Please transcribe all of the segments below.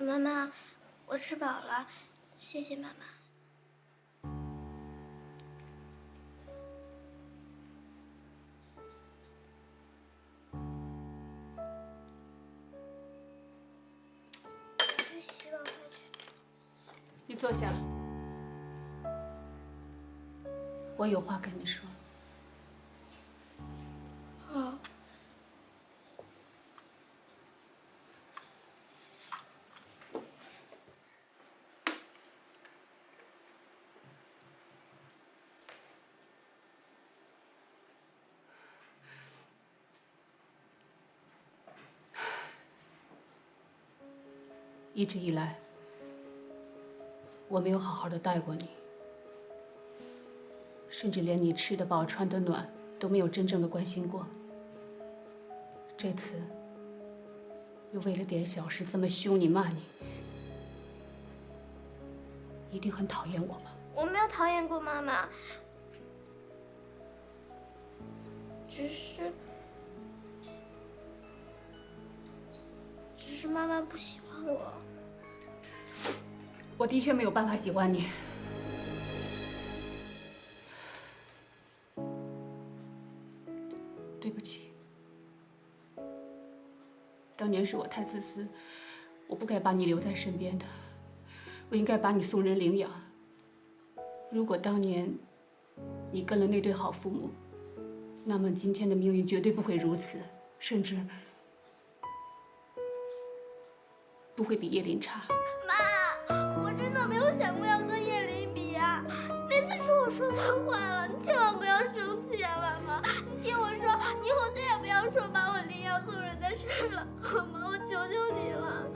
妈妈，我吃饱了，谢谢妈妈。去洗碗快去。你坐下，我有话跟你说。好。一直以来，我没有好好的待过你，甚至连你吃得饱、穿得暖都没有真正的关心过。这次又为了点小事这么凶你、骂你，一定很讨厌我吧？我没有讨厌过妈妈，只是妈妈不喜欢我。我的确没有办法喜欢你。对不起，当年是我太自私，我不该把你留在身边的，我应该把你送人领养。如果当年你跟了那对好父母，那么今天的命运绝对不会如此，甚至不会比叶林差。妈，我真的没有想过要跟叶林比啊！那次是我说错话了，你千万不要生气啊，妈妈！你听我说，你以后再也不要说把我领养送人的事了，好吗？我求求你了，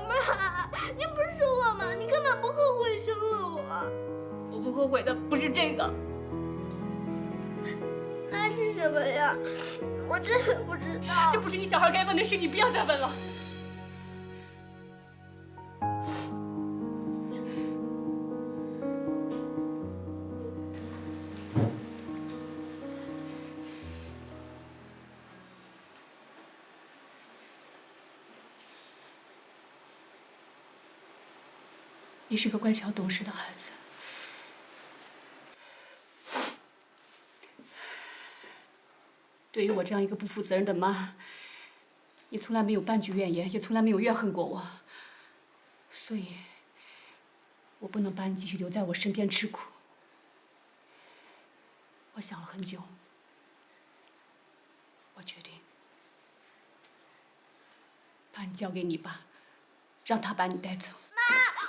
妈！你不是说过吗？你根本不后悔生了我。我不后悔的不是这个，那是什么呀？我真的不知道。这不是你小孩该问的事，你不要再问了。你是个乖巧懂事的孩子，对于我这样一个不负责任的妈，你从来没有半句怨言，也从来没有怨恨过我，所以，我不能把你继续留在我身边吃苦。我想了很久，我决定把你交给你爸，让他把你带走。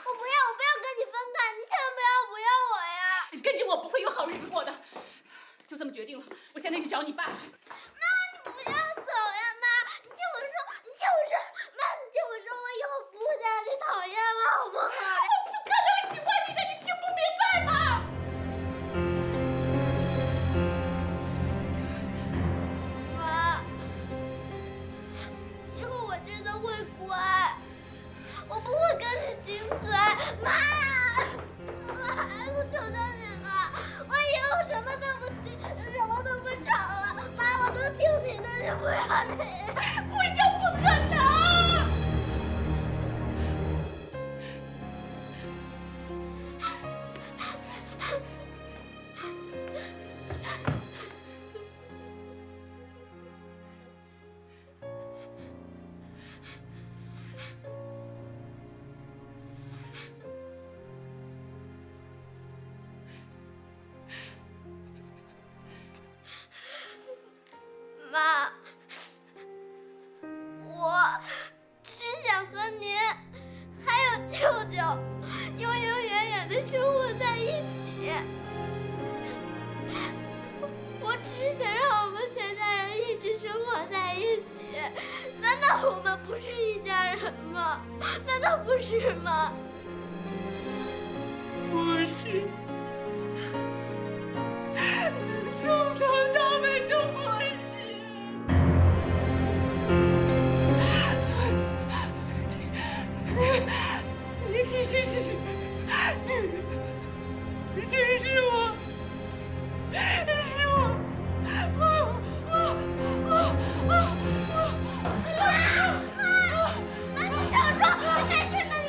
我不要跟你分开，你千万不要我呀！你跟着我不会有好日子过的，就这么决定了。我现在去找你爸去。妈，你不要走呀，妈！你听我说，妈，你听我说，我以后不会再让你讨厌了，好不好？我不可能喜欢你的，你听不明白吗？妈，以后我真的会乖，我不会跟你顶嘴，妈，我求求你了，我以后什么都不吵了，妈，我都听你的，你不要那样，不行，不可能！妈，我只想和您还有舅舅永永远远的生活在一起。我只是想让我们全家人一直生活在一起。难道我们不是一家人吗？难道不是吗？不是，从头到尾都不是。你其实是，这是我，是我，妈，你听我说，你没事的，你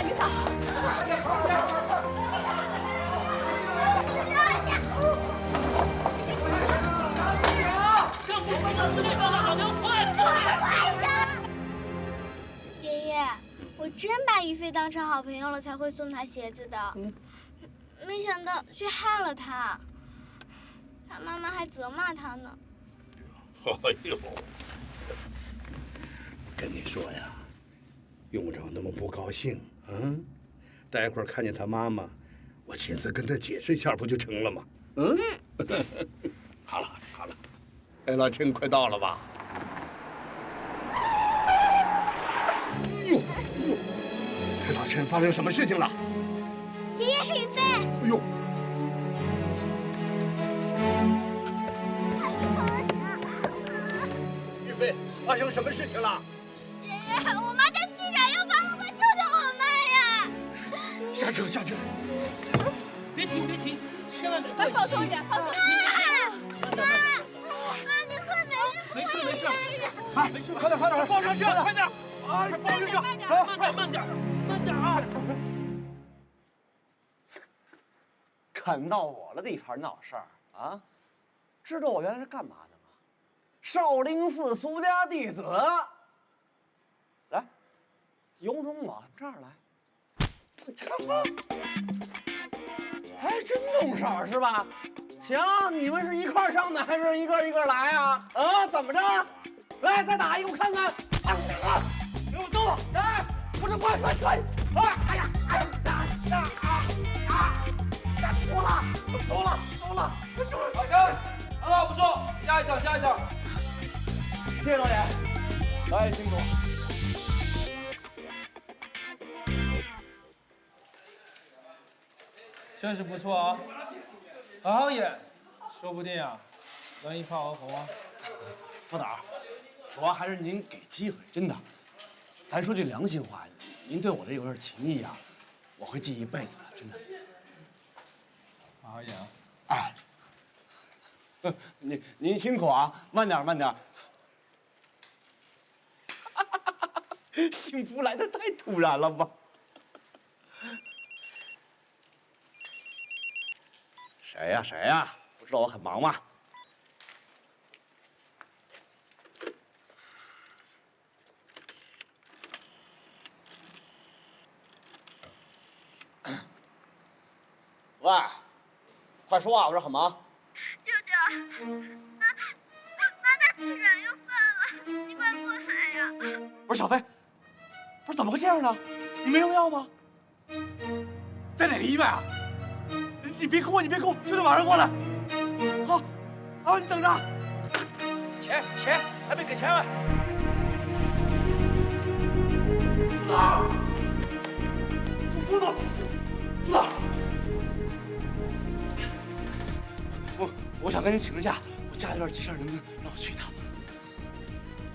雨伞。政府送到司令报告，老娘快！爷爷，我真把于飞当成好朋友了，才会送他鞋子的。没想到却害了他，他妈妈还责骂他呢。哎呦，跟你说呀，用不着那么不高兴啊。待会儿看见他妈妈，我亲自跟他解释一下，不就成了吗？好了好了，哎，老陈快到了吧？哎呦，哎，老陈，发生什么事情了？爷爷是于飞。哎呦！于飞，发生什么事情了？爷爷，我妈在机场又发了，快救救我妈呀！下车，下车！别停，别停，千万别来，放松一点，放松一点。妈，你快没事没事，哎，没事，快点，快点，抱上去，快点！哎，抱上去，慢点，慢点，慢点啊！敢闹我的地盘闹事儿啊？知道我原来是干嘛的吗？少林寺俗家弟子。来，有种往这儿来。还真动手是吧？行，你们是一块儿上的，还是一个一个来啊？啊，怎么着？来，再打一个我看看。给我走！来，不是，快！啊！哎呀！走了！老陈，很好，不错，下一场。谢谢导演，导演辛苦。确实不错啊，好好演，说不定啊，能一炮而红啊。副导，主要还是您给机会，真的。咱说句良心话，您对我这有点情谊啊，我会记一辈子的，真的。好好演啊！哎，您辛苦啊，慢点。幸福来得太突然了吧？谁呀？不知道我很忙吗？喂，快说啊！我这很忙。舅舅，妈在气喘又犯了，你快过来呀！不是小飞，不是怎么会这样呢？你没用药吗？在哪个医院啊？你别哭，就得马上过来。好，你等着。钱还没给钱呢。副导，我想跟你请个假，我家里有点急事，能不能让我去一趟？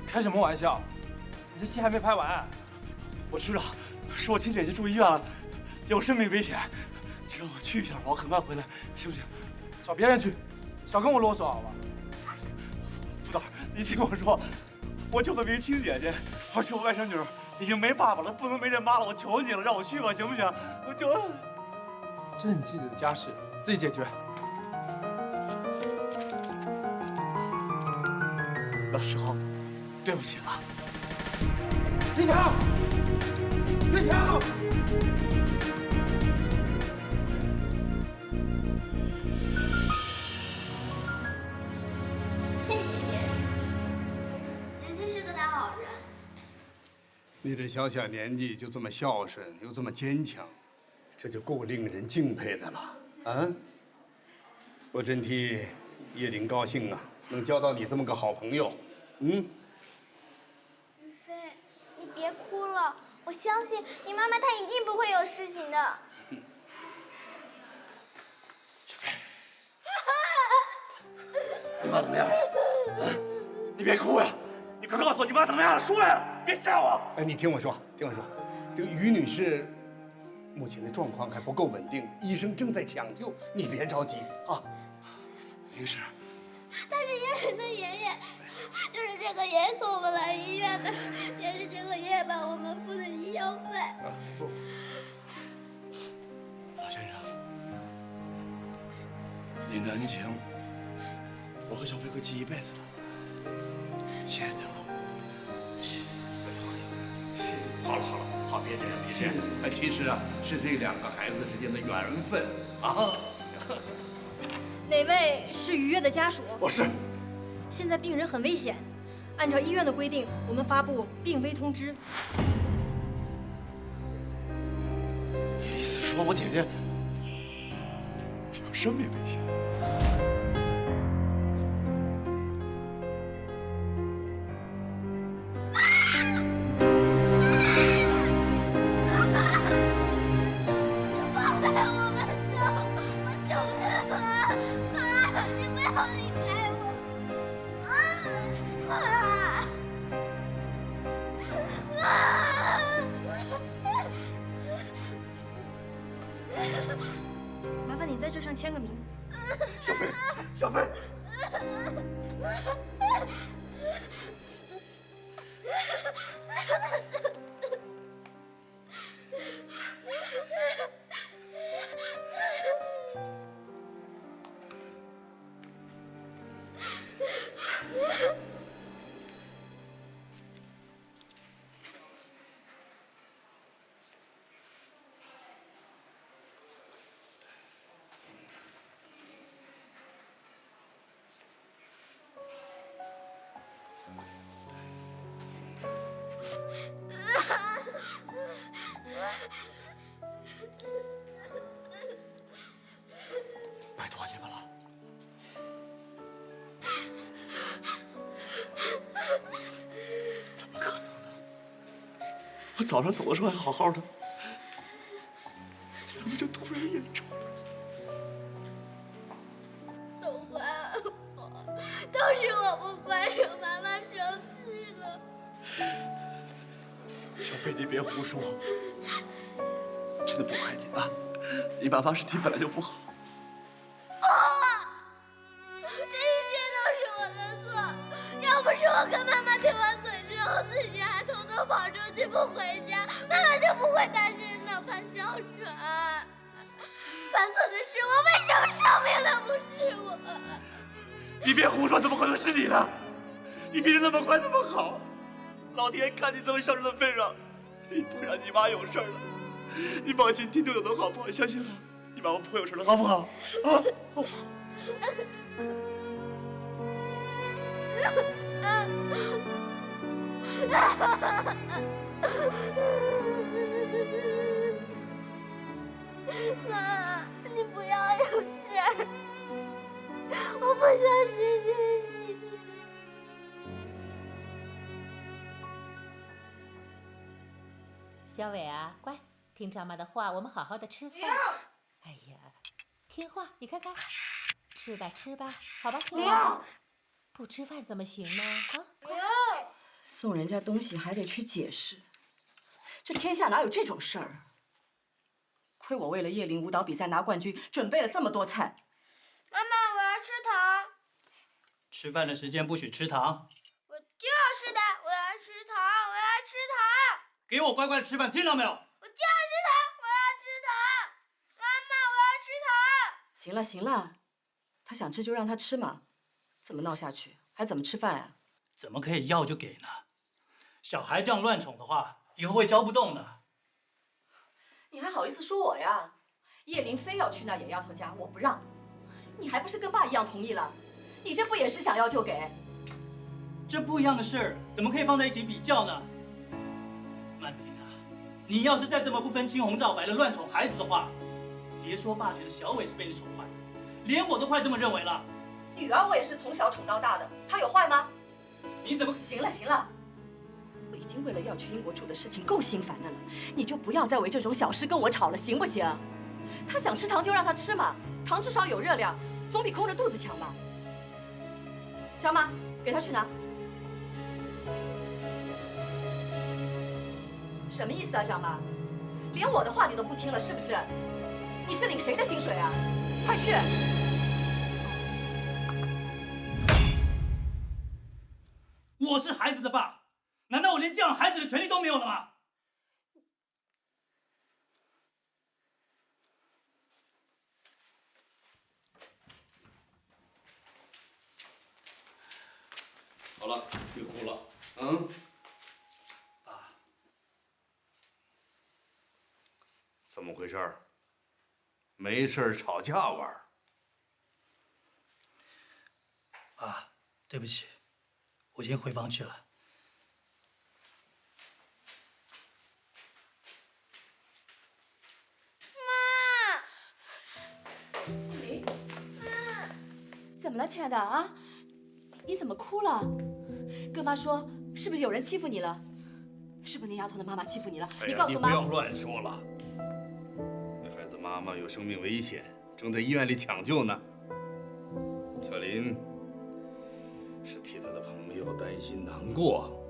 开什么玩笑？你这戏还没拍完。我知道，是我亲姐姐住医院了，有生命危险，你让我去一下，我很快回来，行不行？找别人去，少跟我啰嗦好吧？副导，你听我说，我救的别亲姐姐，而且我外甥女已经没爸爸了，不能没人妈了，我求你了，让我去吧，行不行？这是你妻子的家事，自己解决。老石头，对不起了。李强，谢谢爷，您真是个大好人。你这小年纪就这么孝顺，又这么坚强，这就够令人敬佩的了啊！我真替叶林高兴啊，能交到你这么个好朋友。于飞，你别哭了，我相信你妈妈她一定不会有事情的。雪飞，你妈怎么样？你别哭呀！你快告诉我你妈怎么样了，说呀！别吓我！哎，你听我说，这个于女士目前的状况还不够稳定，医生正在抢救，你别着急啊。于是，他是叶林的爷爷，就是这个爷爷送我们来医院的，也是这个爷爷帮我们付的医药费。您的恩情，我和小飞会记一辈子的。谢谢您了。好了，好，别这样，别这样。其实啊，是这2个孩子之间的缘分啊。哪位是于越的家属？我是。现在病人很危险，按照医院的规定，我们发布病危通知。你的意思是说我姐姐有生命危险？放开我们走！我求你了，妈，你不要离开我！麻烦你在这上签个名。小飞，小飞。拜托你们了。怎么可能呢？我早上走的时候还好好的，怎么就突然严重了？都怪我，都是我不乖，惹妈妈生气了。小飞，你别胡说，真的不怪你啊！你妈妈身体本来就不好。这一切都是我的错，要不是我跟妈妈顶完嘴之后，自己还偷偷跑出去不回家，妈妈就不会担心脑盘哮喘。犯错的是我，为什么生病的不是我？你别胡说，怎么可能是你呢？你病人那么快那么好，老天看你这么孝顺的份上，也不会让你妈有事儿的。你放心，听舅舅的好不好？相信我，你妈妈不会有事的，好不好？啊，好不好？妈，你不要有事儿，我不想失去你。小伟啊，乖，听丈妈的话，我们好好的吃饭。哎呀，听话，你看看，吃吧吃吧，好吧，听话。不吃饭怎么行呢？啊，快！送人家东西还得去解释，这天下哪有这种事儿？亏我为了叶林舞蹈比赛拿冠军，准备了这么多菜。妈妈，我要吃糖。吃饭的时间不许吃糖。我就要吃的，我要吃糖，我要吃糖。给我乖乖的吃饭，听到没有？我就要吃糖，我要吃糖。妈妈，我要吃糖。行了行了，他想吃就让他吃嘛，这么闹下去还怎么吃饭啊？怎么可以要就给呢？小孩这样乱宠的话，以后会教不动的。你还好意思说我呀？叶林非要去那野丫头家，我不让，你还不是跟爸一样同意了？你这不也是想要就给？这不一样的事儿，怎么可以放在一起比较呢？曼萍啊，你要是再这么不分青红皂白的乱宠孩子的话，别说爸觉得小伟是被你宠坏的，连我都快这么认为了。女儿我也是从小宠到大的，她有坏吗？你怎么？行了行了，我已经为了要去英国住的事情够心烦的了，你就不要再为这种小事跟我吵了，行不行？他想吃糖就让他吃嘛，糖至少有热量，总比空着肚子强吧。张妈，给他去拿。什么意思啊，张妈？连我的话你都不听了是不是？你是领谁的薪水啊？快去！我是孩子的爸，难道我连教养孩子的权利都没有了吗？嗯。怎么回事儿？没事儿吵架玩儿？爸，对不起，我先回房去了。怎么了，亲爱的啊？你怎么哭了？跟妈说，是不是有人欺负你了？是不是那丫头的妈妈欺负你了？哎呀，你告诉妈。你不要乱说了。那孩子妈妈有生命危险，正在医院里抢救呢。小林是替他的朋友担心难过。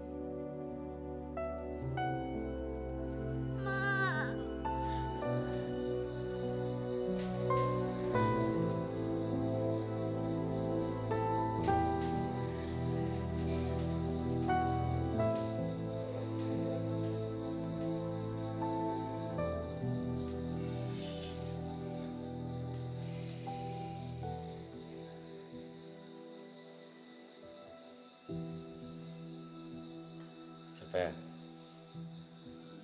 小飞，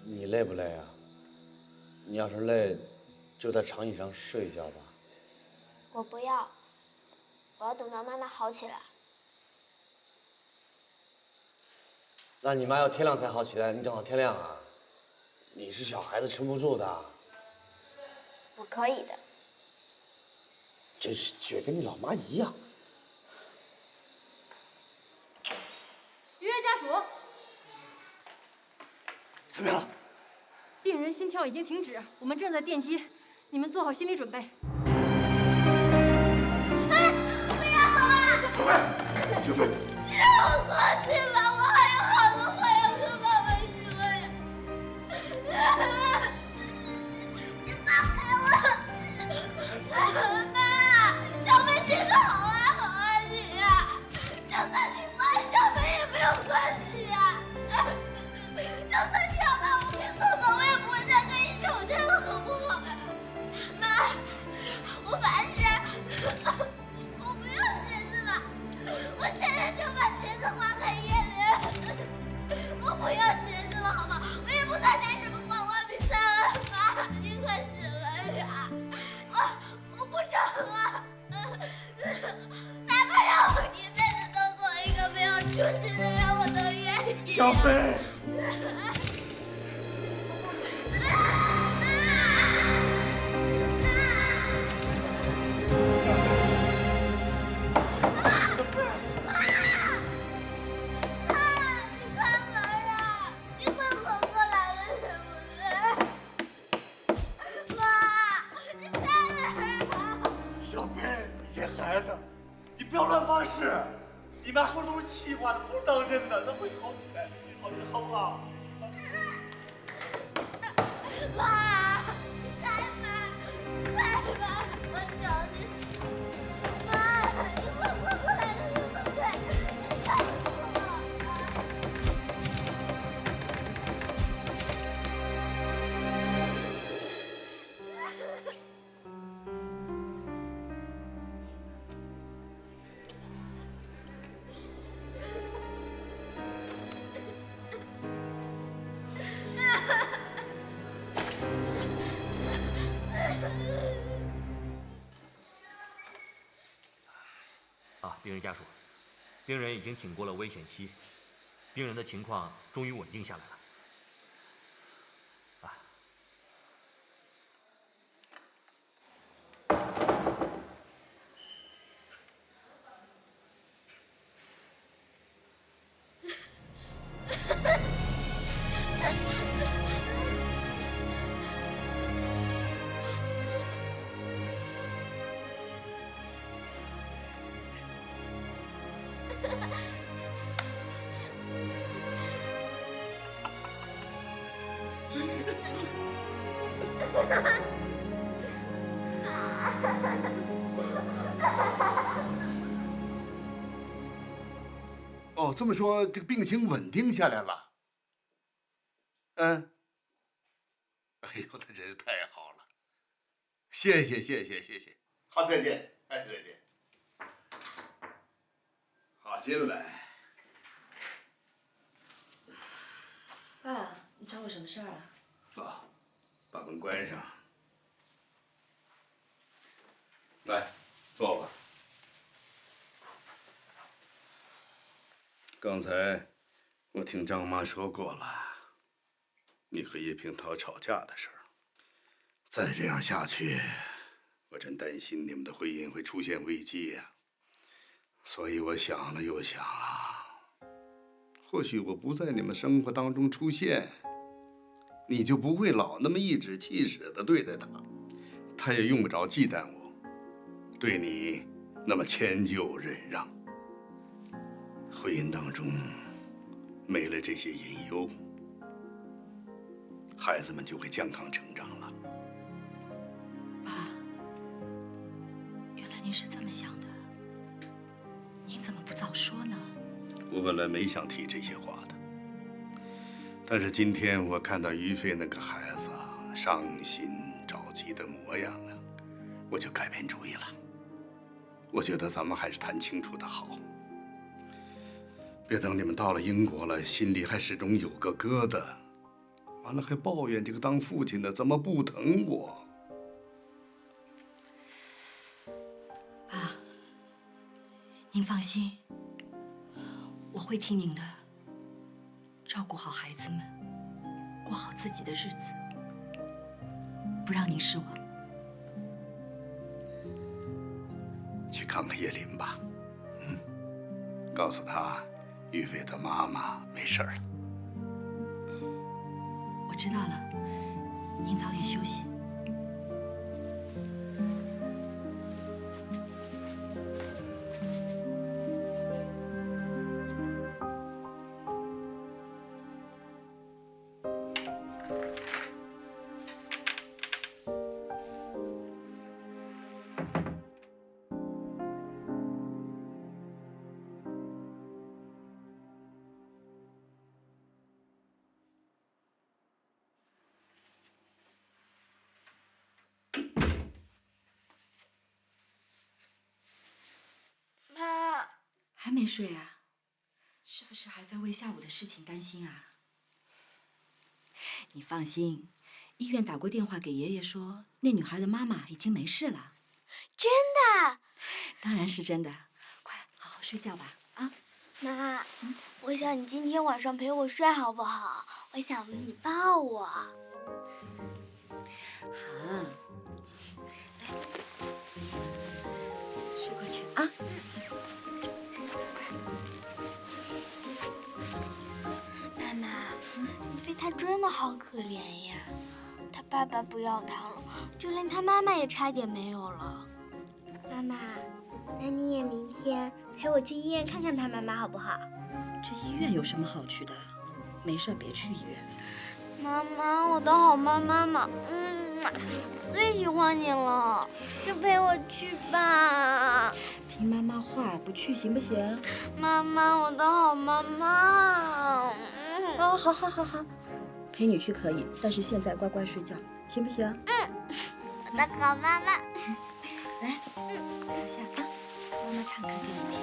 你累不累啊？你要是累，就在长椅上睡一觉吧。我不要，我要等到妈妈好起来。那你妈要天亮才好起来，你等到天亮啊？你是小孩子，撑不住的。我可以的。真是倔，跟你老妈一样。预约家属，怎么样了？病人心跳已经停止，我们正在电击，你们做好心理准备。哎，不要啊！小飞，小飞，你让我过去吧，我还有好多话要跟妈妈说呀。你放开我！妈，小飞真的好爱好爱你呀，就算你骂小飞也没有关系呀。就算你要把我给送走，我也不会再跟你吵架了，好不好呀？妈，我发誓，我不要鞋子了，我现在就把鞋子还给叶琳。我不要鞋子了，好吗？我也不参加什么画画比赛了，妈，你快醒了呀！我不成了，哪怕让我一辈子都做一个没有出息的人，我都愿意。小飞。你快门啊！你快缓过来了，是不是？妈，你开门啊！小飞，你这孩子，你不要乱发誓。你妈说的都是气话，的不是当真的，那会好起来，会好起来，好不好？妈，开门，快门，我求你！妈，你快缓过来了，是不是？你开门！病人家属，病人已经挺过了危险期，病人的情况终于稳定下来了。哦，这么说，这个病情稳定下来了。嗯。哎呦，那真是太好了！谢谢，谢谢，谢谢。好，再见。哎，再见。好，进来。爸，你找我什么事儿啊？啊，把门关上。来，坐吧。刚才我听张妈说过了，你和叶平涛吵架的事儿。再这样下去，我真担心你们的婚姻会出现危机呀。所以我想了又想啊，或许我不在你们生活当中出现，你就不会老那么颐指气使地对待他，他也用不着忌惮我，对你那么迁就忍让。婚姻当中没了这些隐忧，孩子们就会健康成长了。爸，原来您是这么想的，您怎么不早说呢？我本来没想提这些话的，但是今天我看到于飞那个孩子伤心着急的模样啊，我就改变主意了。我觉得咱们还是谈清楚的好，别等你们到了英国了，心里还始终有个疙瘩，完了还抱怨这个当父亲的怎么不疼我。爸，您放心，我会听您的，照顾好孩子们，过好自己的日子，不让您失望。去看看叶林吧，告诉他，于飞的妈妈没事了。我知道了，您早点休息。妈，还没睡啊？是不是还在为下午的事情担心啊？你放心，医院打过电话给爷爷说，那女孩的妈妈已经没事了。真的？当然是真的。快好好睡觉吧，啊！妈，我想你今天晚上陪我睡好不好？我想你抱我。好。睡过去啊。妈妈，于飞他真的好可怜呀，他爸爸不要他了，就连他妈妈也差点没有了。妈妈，那你也明天陪我去医院看看他妈妈好不好？这医院有什么好去的？没事，别去医院。妈妈，我的好妈妈嘛，最喜欢你了，就陪我去吧。听妈妈话，不去行不行？妈妈，我的好妈妈。好，陪你去可以，但是现在乖乖睡觉，行不行？我的好妈妈。来，躺下啊，妈妈唱歌给你听。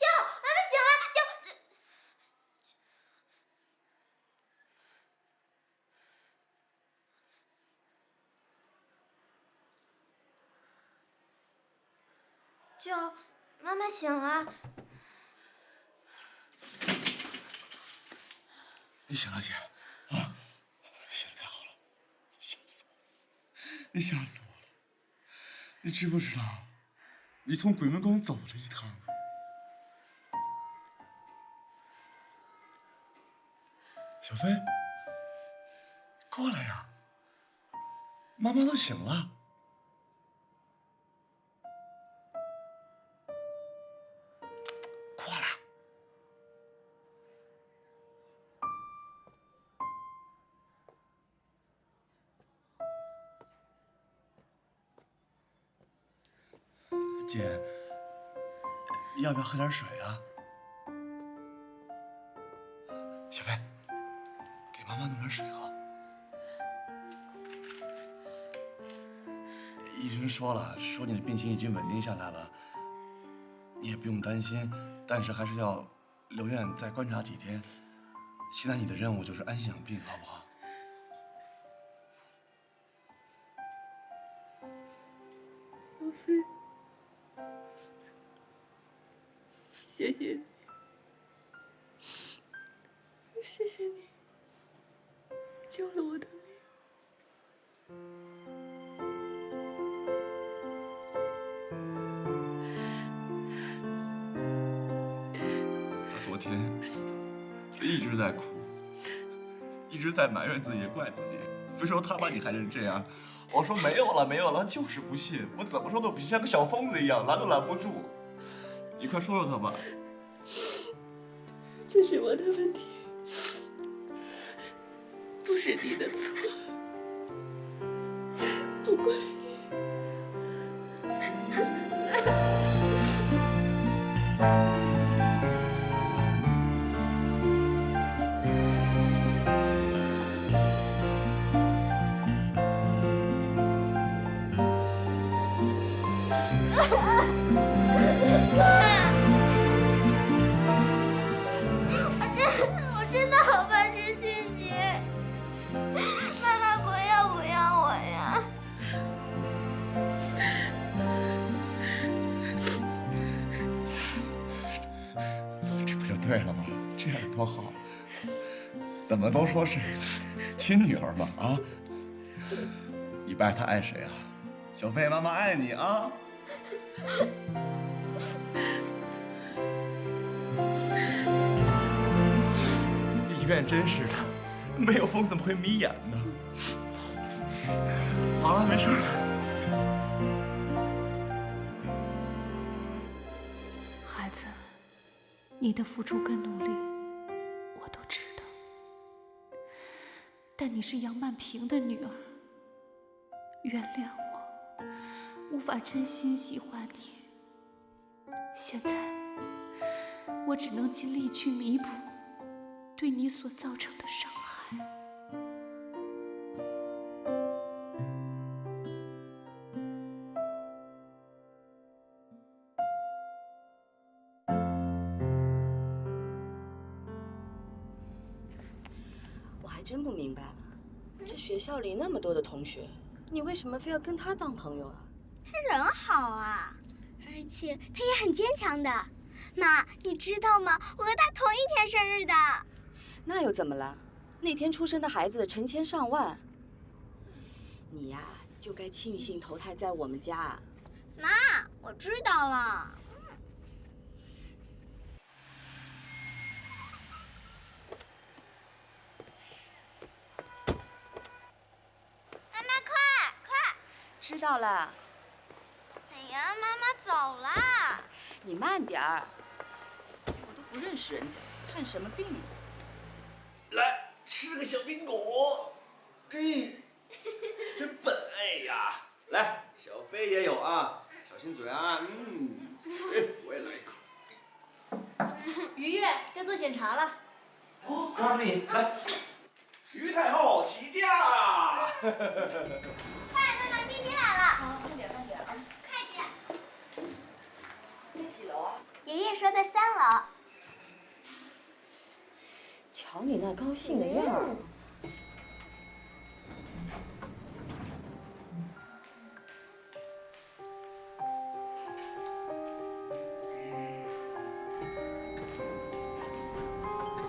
救！妈妈醒了！救！妈妈醒了！你醒了，姐啊！醒得太好了，吓死我了！你吓死我了！你知不知道，你从鬼门关走了一趟？小飞，过来呀，妈妈都醒了。过来。姐，你要不要喝点水啊？小飞，给妈妈弄点水喝。医生说了，说你的病情已经稳定下来了，你也不用担心，但是还是要留院再观察几天。现在你的任务就是安心养病，好不好？小飞。谢谢你，谢谢你救了我的命。他昨天一直在哭，一直在埋怨自己，怪自己，非说他把你害成这样。我说没有了，没有了，就是不信，我怎么说都不信，像个小疯子一样，拦都拦不住。你快说说他吧。这是我的问题，不是你的错，不怪你。我真的好怕失去你，妈妈不要我呀！这不就对了吗？这样多好，怎么都说是亲女儿嘛啊！你不爱她爱谁啊？小飞，妈妈爱你啊！医院真是的，没有风怎么会迷眼呢？好了，没事了。孩子，你的付出跟努力，我都知道。但你是杨曼萍的女儿，原谅我，无法真心喜欢你。现在，我只能尽力去弥补对你所造成的伤害。我还真不明白了，这学校里那么多的同学，你为什么非要跟他当朋友啊？他人好啊，而且他也很坚强的。妈，你知道吗？我和他同一天生日的。那又怎么了？那天出生的孩子成千上万，你呀就该庆幸投胎在我们家。妈，我知道了。妈妈，快！知道了。哎呀，妈妈走了。你慢点儿，我都不认识人家，看什么病啊？来吃个小苹果，嘿，真笨！哎呀，来，小飞也有啊，小心嘴啊，哎，我也来一口。于越该做检查了。哦，妈咪，来，于太后起驾！快，妈妈，弟弟来了。好，慢点啊！快点。在几楼啊？爷爷说在3楼。瞧你那高兴的样儿。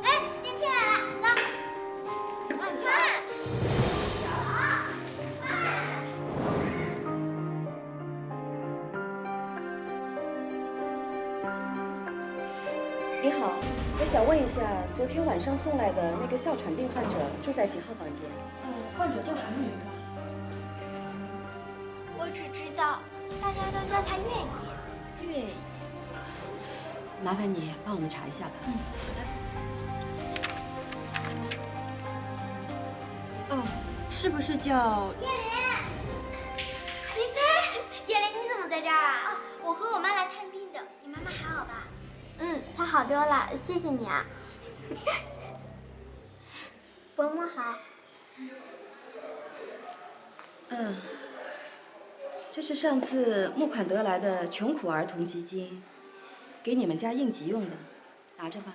哎，电梯来了，走。慢点。你好，我想问一下，昨天晚上送来的那个哮喘病患者住在几号房间？患者叫什么名字？我只知道大家都叫他月姨。月姨，麻烦你帮我们查一下吧。好的。哦，是不是叫叶莲？李飞，叶莲，你怎么在这儿啊？我和我妈来探病的。你妈妈还好吧？她好多了，谢谢你啊。伯母好。这是上次募款得来的穷苦儿童基金，给你们家应急用的，拿着吧。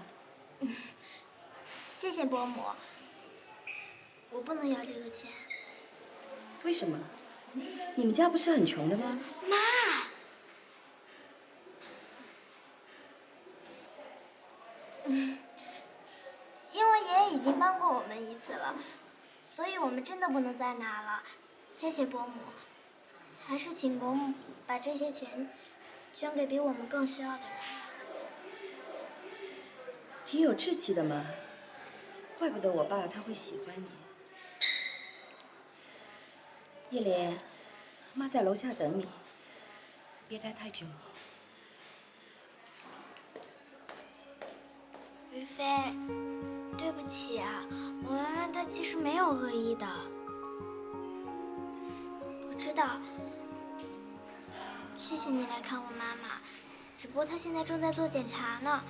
谢谢伯母。我不能要这个钱。为什么？你们家不是很穷的吗？妈。因为爷爷已经帮过我们一次了，所以我们真的不能再拿了。谢谢伯母，还是请伯母把这些钱捐给比我们更需要的人。挺有志气的嘛，怪不得我爸他会喜欢你。叶莲，妈在楼下等你，别待太久。于飞，对不起啊，我妈妈她其实没有恶意的。我知道，谢谢你来看我妈妈，只不过她现在正在做检查呢，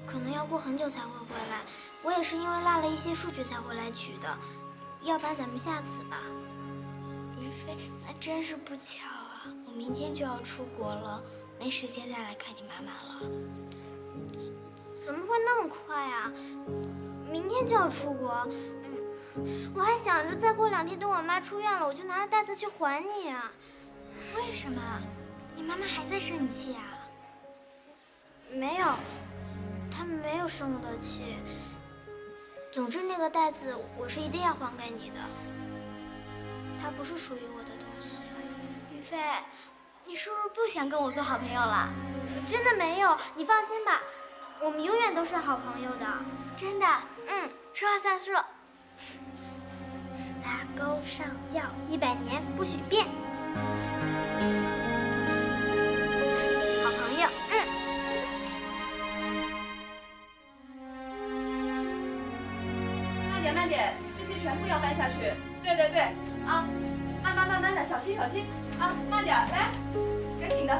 可能要过很久才会回来。我也是因为落了一些数据才回来取的，要不然咱们下次吧。于飞，那真是不巧啊，我明天就要出国了，没时间再来看你妈妈了。怎么会那么快啊？明天就要出国，我还想着再过2天等我妈出院了，我就拿着袋子去还你啊。为什么？你妈妈还在生你气啊？没有，她没有生我的气。总之那个袋子我是一定要还给你的，它不是属于我的东西。于飞，你是不是不想跟我做好朋友了？真的没有，你放心吧。我们永远都是好朋友的，真的。说话算数。大沟上吊100年不许变。好朋友。慢点，慢点，这些全部要搬下去。对对对，啊，慢慢的，小心啊，慢点，来，人挺的，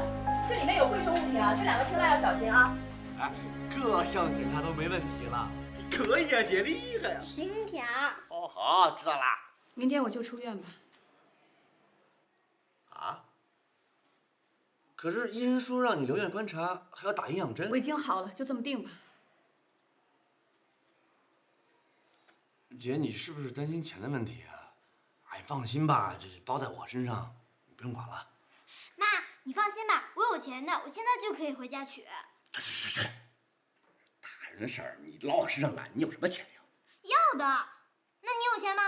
这里面有贵重物品啊，这2个车辆要小心啊。哎，各项检查都没问题了，可以啊，姐厉害呀！轻点。哦，好，知道啦。明天我就出院吧。啊？可是医生说让你留院观察，还要打营养针。我已经好了，就这么定吧。姐，你是不是担心钱的问题啊？哎，放心吧，这是包在我身上，你不用管了。妈，你放心吧，我有钱的，我现在就可以回家取。是，大人的事儿你老往身上揽，你有什么钱呀？要的。那你有钱吗？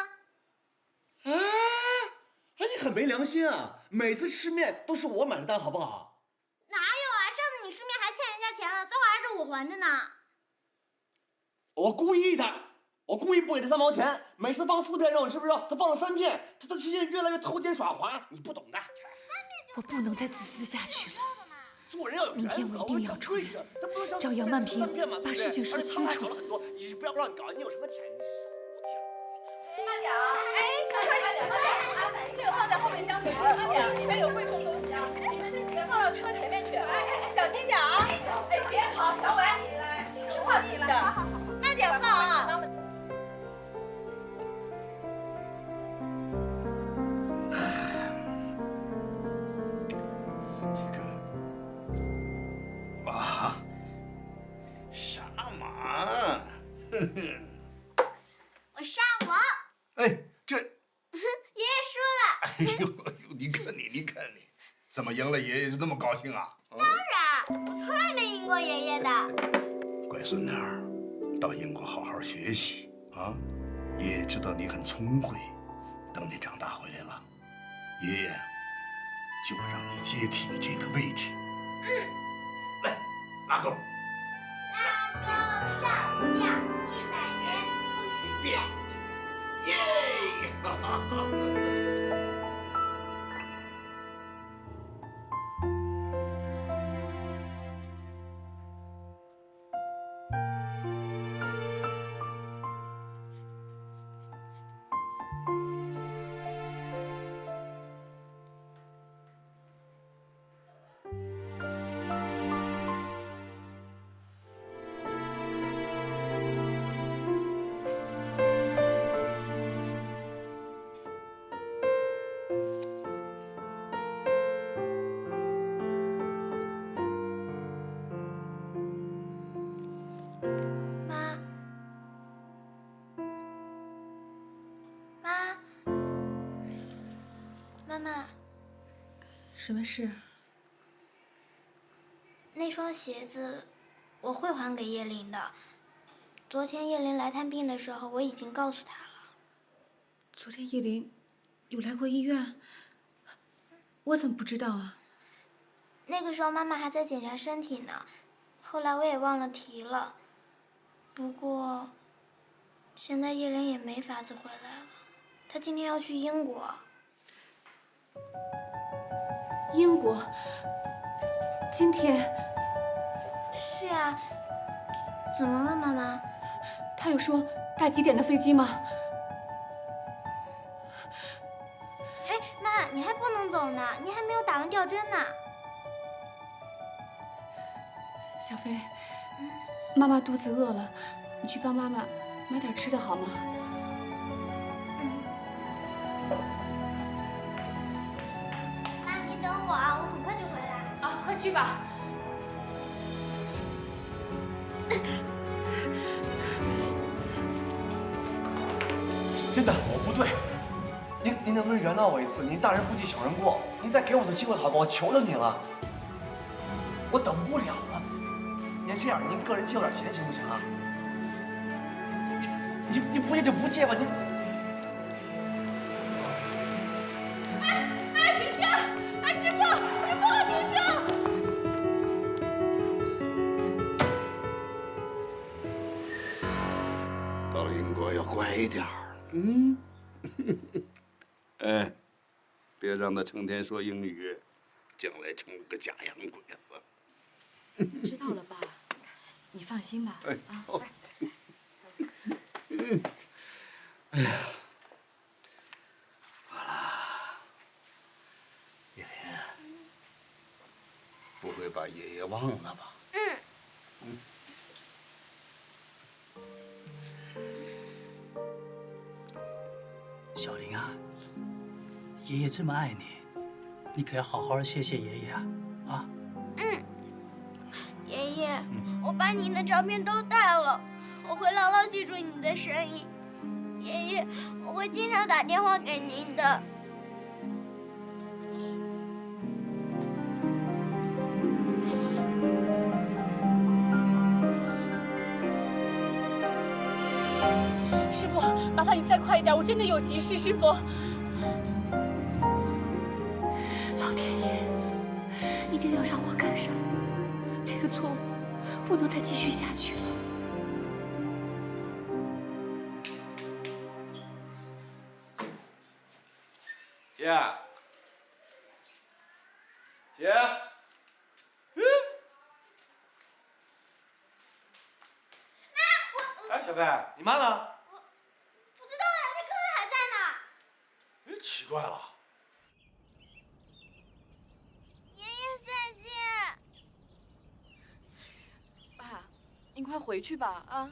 哎，你很没良心啊！每次吃面都是我买的单，好不好？哪有啊？上次你吃面还欠人家钱了，最后还是我还的呢。我故意的，我故意不给他3毛钱，每次放4片肉，你知不知道？他放了3片，他现在越来越偷奸耍滑，你不懂的。我不能再自私下去了。做人要有原则，明天我一定要出院，找杨曼萍把事情说清楚。你不要让你搞，你有什么钱？慢点啊！哎，小车慢点，这个放在后备箱里，慢点，里面有贵重东西啊！你们这几个放到车前面去，哎，小心点啊！哎，别跑，小伟，你来，听话是不是？慢点放啊！杀马，我杀我。哎，这爷爷输了。哎呦，你看你，怎么赢了爷爷就那么高兴啊？当然，我从来没赢过爷爷的。乖孙女儿，到英国好好学习啊！爷爷知道你很聪慧，等你长大回来了，爷爷就让你接替这个位置。来，拉钩。拉高上吊，100年不许变。耶！哈哈哈。妈，妈妈，什么事？那双鞋子我会还给叶琳的。昨天叶琳来探病的时候，我已经告诉她了。昨天叶琳有来过医院，我怎么不知道啊？那个时候妈妈还在检查身体呢，后来我也忘了提了。不过，现在叶琳也没法子回来了，她今天要去英国。英国？今天？是呀。怎么了，妈妈？他有说搭几点的飞机吗？哎，妈，你还不能走呢，你还没有打完吊针呢。小飞，妈妈肚子饿了，你去帮妈妈买点吃的好吗？妈，你等我啊，我很快就回来。啊，快去吧。真的，我不对，您能不能原谅我一次？您大人不计小人过，您再给我次机会好不好？我求求您了，我等不了了。您这样，您个人借我点钱行不行啊？你不借就不借吧，您。哎，停车！哎，师傅，停车！到英国要乖一点儿。哎，别让他成天说英语，将来成个假洋鬼子。知道了，爸，你放心吧。哎，啊。哎呀，好了，叶琳，不会把爷爷忘了吧？小琳啊，爷爷这么爱你，你可要好好的谢谢爷爷啊！啊。爷爷，我把你的照片都带了，我会牢牢记住你的声音。爷爷，我会经常打电话给您的。师傅，麻烦你再快一点，我真的有急事，师傅。老天爷，一定要让我赶上，这个错误不能再继续下去了。姐，姐，哎，小飞，你妈呢？不知道呀，她刚才还在呢。哎，奇怪了。爷爷再见。爸，您快回去吧，啊。